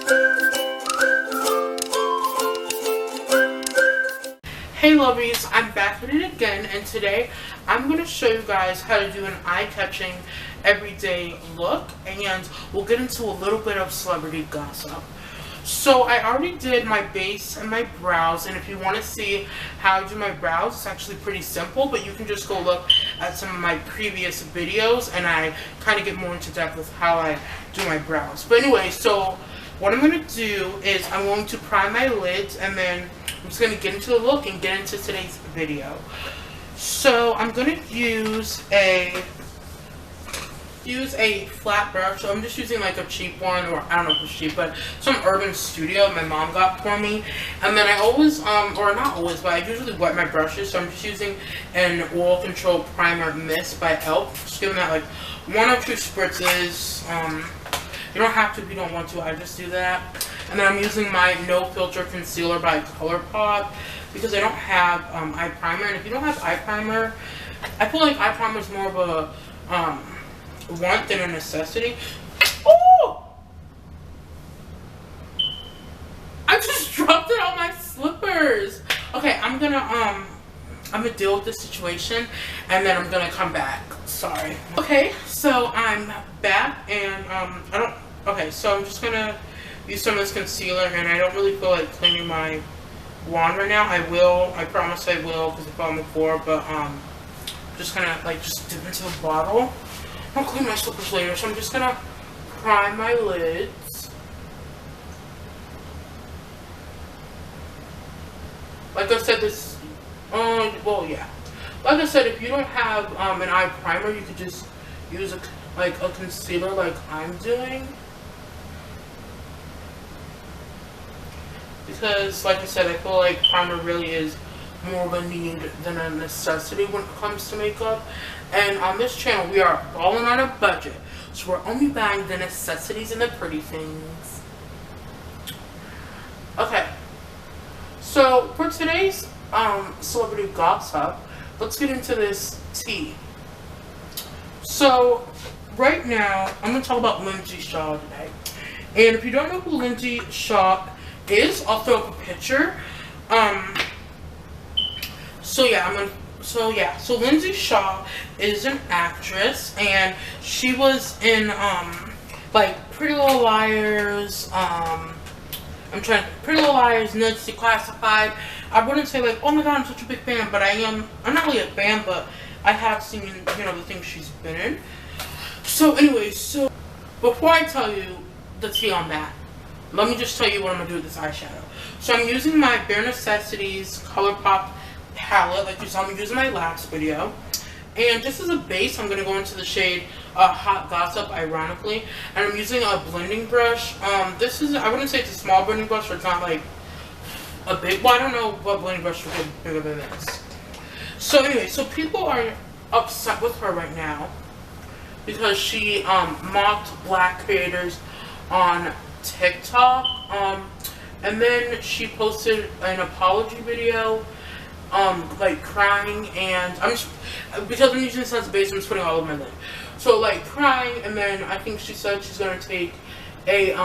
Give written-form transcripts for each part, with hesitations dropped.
Hey lovies, I'm back with it again, and today I'm going to show you guys how to do an eye-catching everyday look, and we'll get into a little bit of celebrity gossip. So I already did my base and my brows, and if you want to see how I do my brows, it's actually pretty simple, but you can just go look at some of my previous videos, and I kind of get more into depth with how I do my brows. But anyway, so what I'm going to do is I'm going to prime my lids, and then I'm just going to get into the look and get into today's video. So I'm going to use a flat brush. So I'm just using like a cheap one, or I don't know if it's cheap, but some Urban Studio my mom got for me. And then I always, or not always, but I usually wet my brushes. So I'm just using an Oil Control Primer Mist by e.l.f. Just giving that like 1 or 2 spritzes. You don't have to if you don't want to. I just do that. And then I'm using my No Filter Concealer by ColourPop because I don't have eye primer. And if you don't have eye primer, I feel like eye primer is more of a want than a necessity. Oh! I just dropped it on my slippers. Okay, I'm gonna deal with this situation, and then I'm gonna come back. Sorry. Okay, so I'm back, and okay, so I'm just gonna use some of this concealer, and I don't really feel like cleaning my wand right now. I will, I promise I will, because I fell on the floor, but just gonna like just dip into the bottle. I'll clean my slippers later, so I'm just gonna prime my lids. Like I said, this, well, yeah. Like I said, if you don't have an eye primer, you could just use a concealer like I'm doing. Because, like I said, I feel like primer really is more of a need than a necessity when it comes to makeup. And on this channel, we are balling on a budget, so we're only buying the necessities and the pretty things. Okay, so for today's celebrity gossip, let's get into this tea. So right now, I'm going to talk about Lindsey Shaw today. And if you don't know who Lindsey Shaw is, I'll throw up a picture. So Lindsey Shaw is an actress, and she was in like Pretty Little Liars, Pretty Little Liars, Nuts Declassified. I wouldn't say like, oh my god, I'm such a big fan, but I'm not really a fan, but I have seen, you know, the things she's been in. So anyway, so before I tell you the tea on that, let me just tell you what I'm going to do with this eyeshadow. So I'm using my Bare Necessities ColourPop palette, like you saw me using my last video. And just as a base, I'm going to go into the shade Hot Gossip, ironically. And I'm using a blending brush. This is, I wouldn't say it's a small blending brush, or it's not like a big, well, I don't know what blending brush would get bigger than this. So anyway, so people are upset with her right now because she mocked black creators on TikTok, and then she posted an apology video, like crying, and because I'm using this as a base, I'm just putting all over my lid. So like crying, and then I think she said she's gonna take a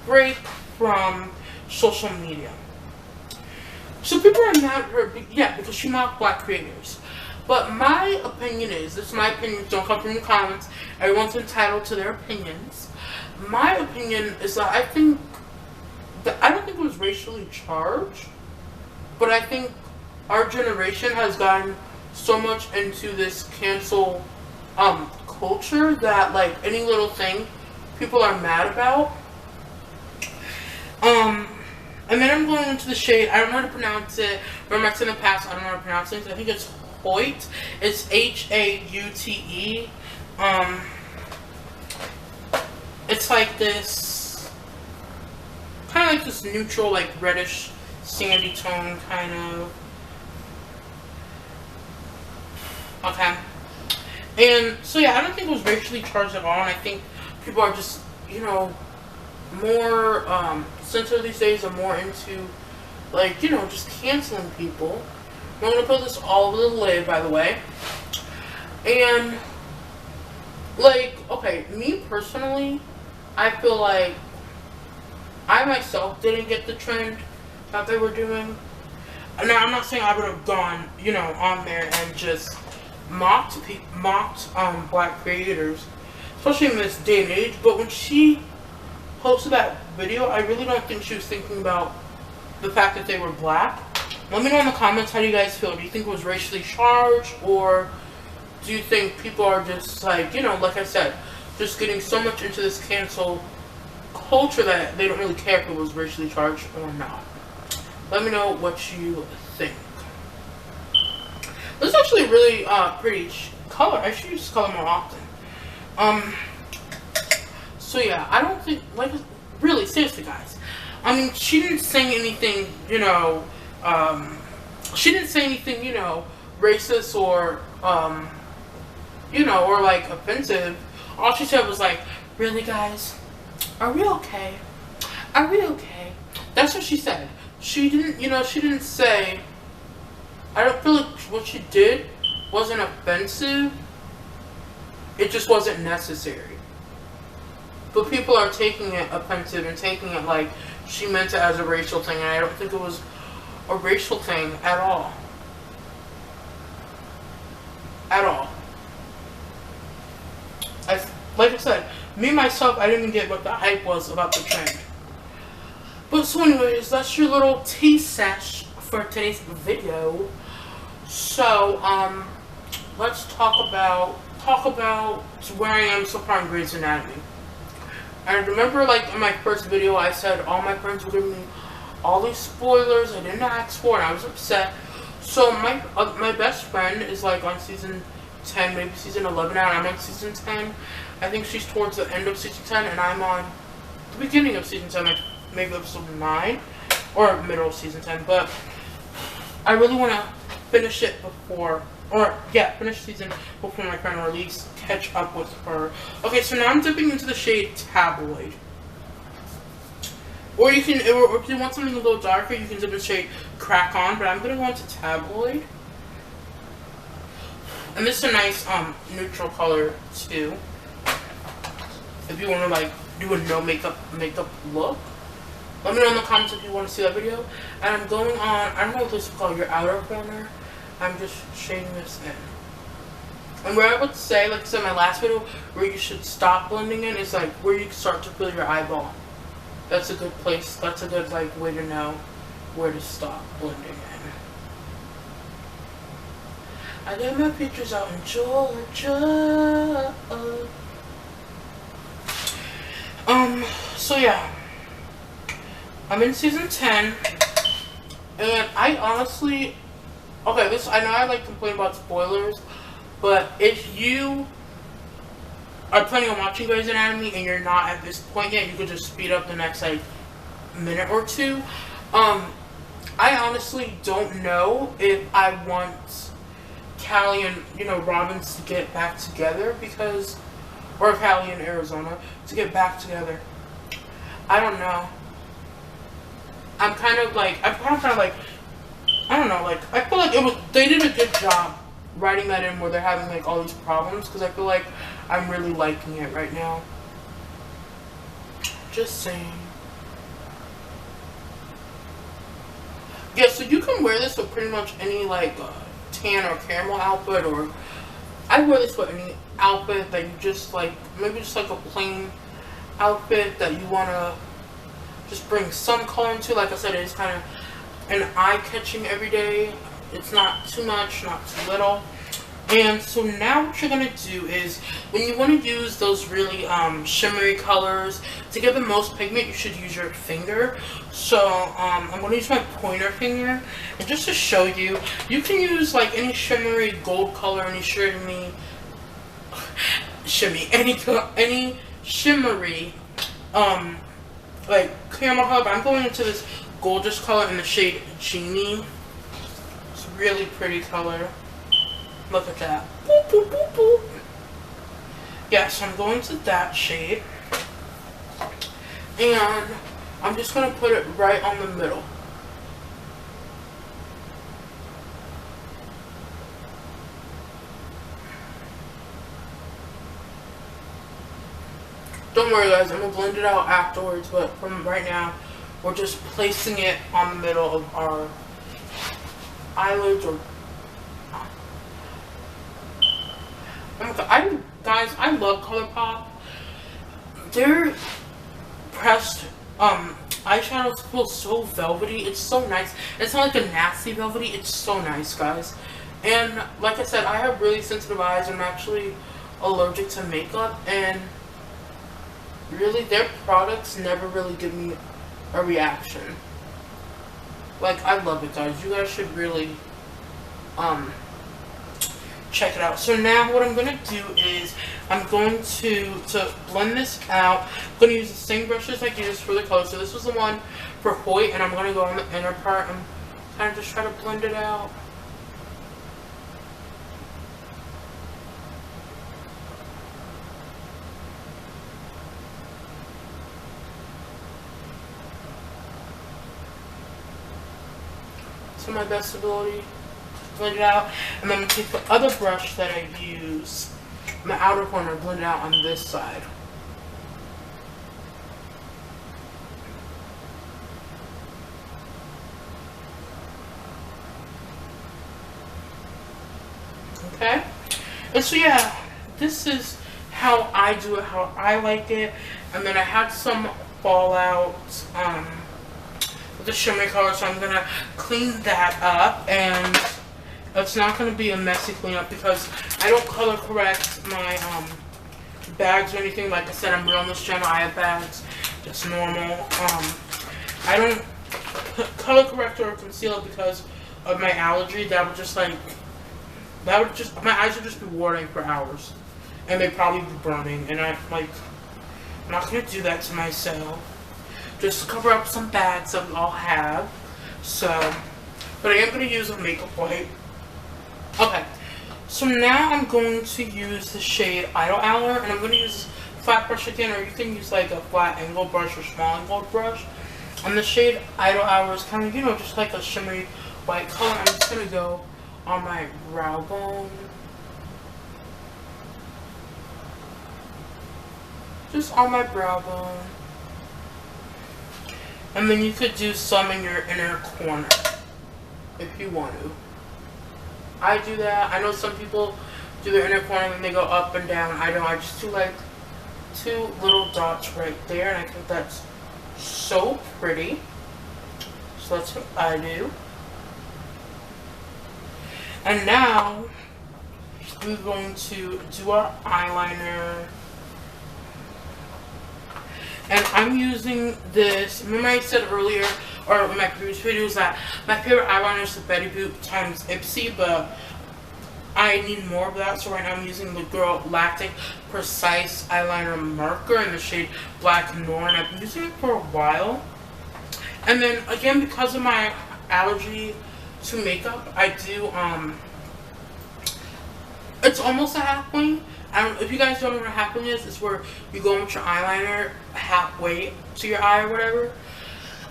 break from social media. So people are mad at her, yeah, because she mocked black creators. But my opinion is, this is my opinion, don't come from the comments, everyone's entitled to their opinions. My opinion is that I don't think it was racially charged, but I think our generation has gotten so much into this cancel culture that like any little thing people are mad about. And then I'm going into the shade, I don't know how to pronounce it, remember I said in the past, I don't know how to pronounce it, I think it's Haute, it's H-A-U-T-E, it's like this, kind of like this neutral, like reddish, sandy tone, kind of. Okay. And so yeah, I don't think it was racially charged at all, and I think people are just, you know, more sensitive these days, are more into, like, you know, just canceling people. I'm going to put this all over the lid, by the way. And, like, okay, me personally, I feel like I myself didn't get the trend that they were doing. Now, I'm not saying I would have gone, you know, on there and just mocked black creators, especially in this day and age. But when she posted that video, I really don't think she was thinking about the fact that they were black. Let me know in the comments, how do you guys feel? Do you think it was racially charged, or do you think people are just like, you know, like I said, just getting so much into this cancel culture that they don't really care if it was racially charged or not? Let me know what you think. This is actually a really pretty color. I should use this color more often. So yeah, I don't think, like, really, seriously guys, I mean, she didn't say anything, you know, racist or, you know, or like offensive. All she said was like, really guys, are we okay? Are we okay? That's what she said. She didn't, you know, she didn't say, I don't feel like what she did wasn't offensive. It just wasn't necessary. But people are taking it offensive and taking it like she meant it as a racial thing, and I don't think it was a racial thing at all. At all. Like I said, me myself, I didn't even get what the hype was about the trend. But so anyways, that's your little tea sesh for today's video. So, let's talk about where I am so far in Grey's Anatomy. And remember, like, in my first video, I said all my friends were giving me all these spoilers I didn't ask for, and I was upset. So my best friend is like on season 10, maybe season 11 now, and I'm on season 10. I think she's towards the end of season 10, and I'm on the beginning of season 10, like maybe episode 9, or middle of season 10. But I really want to finish it before, finish season before my friend, or at least catch up with her. Okay, so now I'm dipping into the shade Tabloid. Or you can, or if you want something a little darker, you can dip in the shade Crack On, but I'm going to go into Tabloid. And this is a nice, neutral color, too. If you want to, like, do a no makeup look. Let me know in the comments if you want to see that video. And I'm going on, I don't know what this is called, your outer corner. I'm just shading this in. And where I would say, like I said in my last video, where you should stop blending in is like where you start to feel your eyeball. That's a good place. That's a good like way to know where to stop blending in. I got my pictures out in Georgia. So yeah, I'm in season 10, and I honestly, okay, this, I know I like complain about spoilers, but if you are planning on watching Grey's Anatomy and you're not at this point yet, you could just speed up the next, like, minute or two. I honestly don't know if I want Callie and, you know, Robbins to get back together, because, or Callie and Arizona to get back together. I don't know. I'm kind of like, I don't know, like, I feel like they did a good job writing that in where they're having, like, all these problems, because I feel like I'm really liking it right now. Just saying. Yeah, so you can wear this with pretty much any, like, tan or caramel outfit, or I wear this with any outfit that you just, like, maybe just, like, a plain outfit that you want to just bring some color into. Like I said, it's kind of an eye-catching everyday. It's not too much, not too little. And so now what you're going to do is, when you want to use those really shimmery colors, to get the most pigment, you should use your finger. So I'm going to use my pointer finger. And just to show you, you can use like any shimmery gold color, any shimmery, any shimmery, like caramel color. But I'm going into this gorgeous color in the shade Genie. It's a really pretty color. Look at that. Boop, boop, boop, boop. Yeah, so I'm going to that shade. And I'm just going to put it right on the middle. Don't worry guys, I'm going to blend it out afterwards, but from right now, we're just placing it on the middle of our eyelids or... Guys, I love ColourPop. Their pressed eyeshadows feel so velvety. It's so nice. It's not like a nasty velvety. It's so nice, guys. And like I said, I have really sensitive eyes. I'm actually allergic to makeup, and really their products never really give me a reaction. Like, I love it, guys. You guys should really check it out. So now what I'm going to do is I'm going to blend this out. I'm going to use the same brushes I used for the color. So this was the one for Hoyt, and I'm going to go on the inner part and kind of just try to blend it out. To my best ability, blend it out, and then I'm going to take the other brush that I use in the outer corner, blend it out on this side. Okay, and so yeah, this is how I do it, how I like it. And then I had some fallout with the shimmery color, so I'm gonna clean that up, and it's not gonna be a messy cleanup because I don't color correct my bags or anything. Like I said, I'm new on this channel. I have bags, just normal. I don't color correct or conceal it because of my allergy. That would just my eyes would just be watering for hours, and they'd probably be burning, and I'm not gonna do that to myself. Just to cover up some bags that we all have. So, but I am going to use a makeup wipe. Okay, so now I'm going to use the shade Idle Hour, and I'm going to use this flat brush again, or you can use like a flat angled brush or small angled brush. And the shade Idle Hour is kind of, you know, just like a shimmery white color. I'm just going to go on my brow bone. Just on my brow bone. And then you could do some in your inner corner if you want to. I do that. I know some people do their inner corner and they go up and down. I don't. I just do like 2 little dots right there, and I think that's so pretty. So that's what I do. And now we're going to do our eyeliner. And I'm using this. Remember I said earlier, or in my previous videos, that my favorite eyeliner is the Betty Boop times Ipsy, but I need more of that. So right now I'm using the Girl Lactic Precise Eyeliner Marker in the shade Black Noir, and I've been using it for a while. And then again, because of my allergy to makeup, I do it's almost a half wing. If you guys don't know what a half wing is, it's where you go with your eyeliner halfway to your eye or whatever.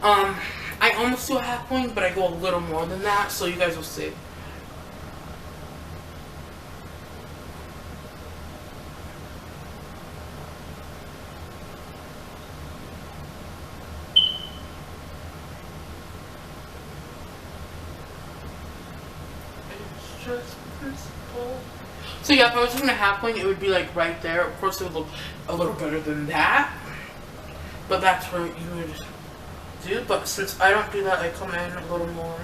I almost do a half wing, but I go a little more than that, so you guys will see. It's just principle. So yeah, if I was doing a half wing, it would be like right there. Of course, it would look a little better than that, but that's what you would do. But since I don't do that, I come in a little more.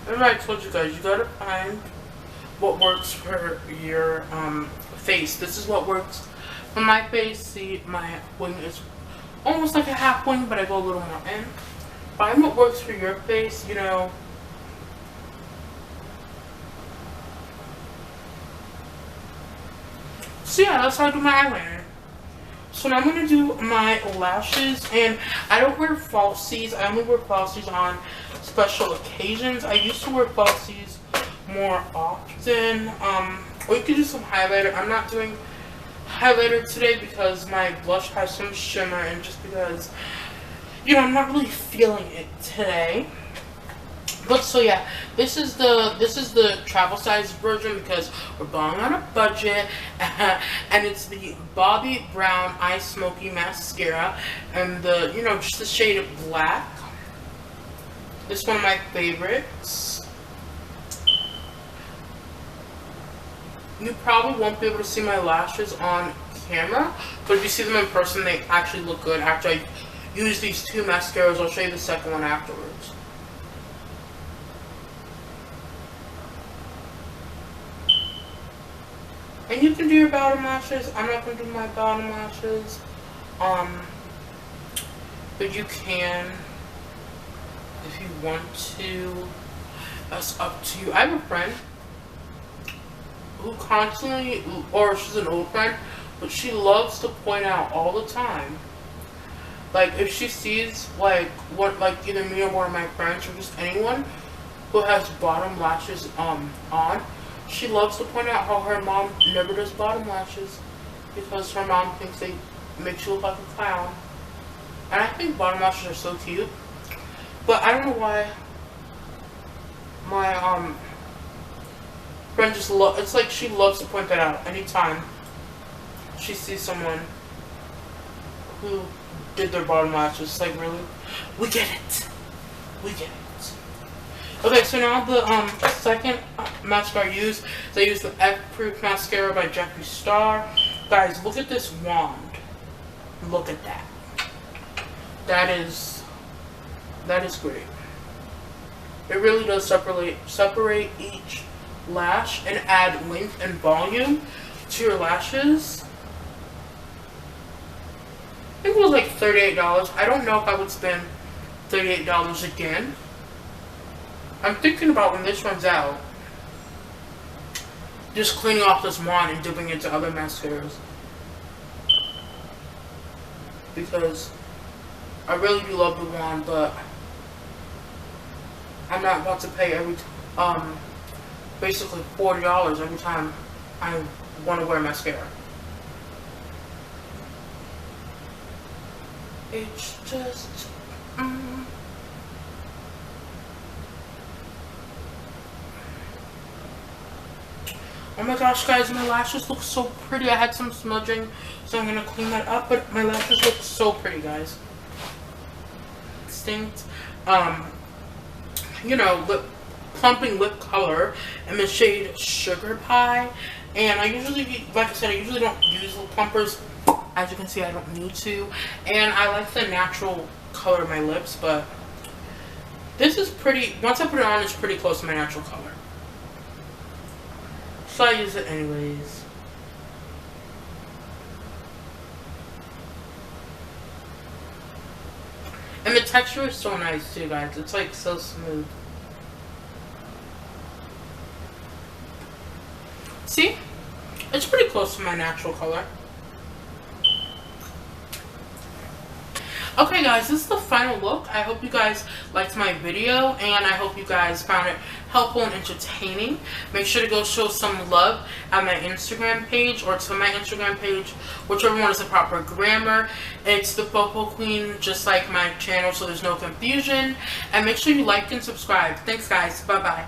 Remember I told you guys, you gotta find what works for your face. This is what works for my face. See, my wing is almost like a half wing, but I go a little more in. Find what works for your face, you know. So yeah, that's how I do my eyeliner. So now I'm going to do my lashes, and I don't wear falsies. I only wear falsies on special occasions. I used to wear falsies more often. Or you could do some highlighter. I'm not doing highlighter today because my blush has some shimmer, and just because, you know, I'm not really feeling it today. But so yeah, this is the travel size version because we're going on a budget, and it's the Bobbi Brown Eye Smoky Mascara, and the just the shade of black. This is one of my favorites. You probably won't be able to see my lashes on camera, but if you see them in person, they actually look good. After I use these two mascaras, I'll show you the second one afterwards. And you can do your bottom lashes. I'm not going to do my bottom lashes. But you can if you want to. That's up to you. I have a friend who constantly, or she's an old friend, but she loves to point out all the time. Like if she sees like either me or one of my friends or just anyone who has bottom lashes on, she loves to point out how her mom never does bottom lashes because her mom thinks they make you look like a clown. And I think bottom lashes are so cute. But I don't know why my friend just it's like she loves to point that out anytime she sees someone who did their bottom lashes. Like, really? We get it. We get it. Okay, so now the second mascara I use is I use the F-Proof Mascara by Jeffree Star. Guys, look at this wand. Look at that. That is great. It really does separate each lash and add length and volume to your lashes. I think it was like $38. I don't know if I would spend $38 again. I'm thinking about when this runs out, just cleaning off this wand and dipping into other mascaras. Because I really do love the wand, but I'm not about to pay basically $40 every time I want to wear mascara. It's just oh my gosh, guys, my lashes look so pretty. I had some smudging, so I'm gonna clean that up, but my lashes look so pretty, guys. Distinct, plumping lip color in the shade Sugar Pie. And I usually, like I said, I usually don't use lip plumpers. As you can see, I don't need to. And I like the natural color of my lips, but this is pretty, once I put it on, it's pretty close to my natural color. So I use it anyways. And the texture is so nice too, guys. It's like so smooth. See? It's pretty close to my natural color. Okay guys, this is the final look. I hope you guys liked my video, and I hope you guys found it helpful and entertaining. Make sure to go show some love at my Instagram page, or to my Instagram page, whichever one is the proper grammar. It's the Popo Queen, just like my channel, so there's no confusion. And make sure you like and subscribe. Thanks guys. Bye bye.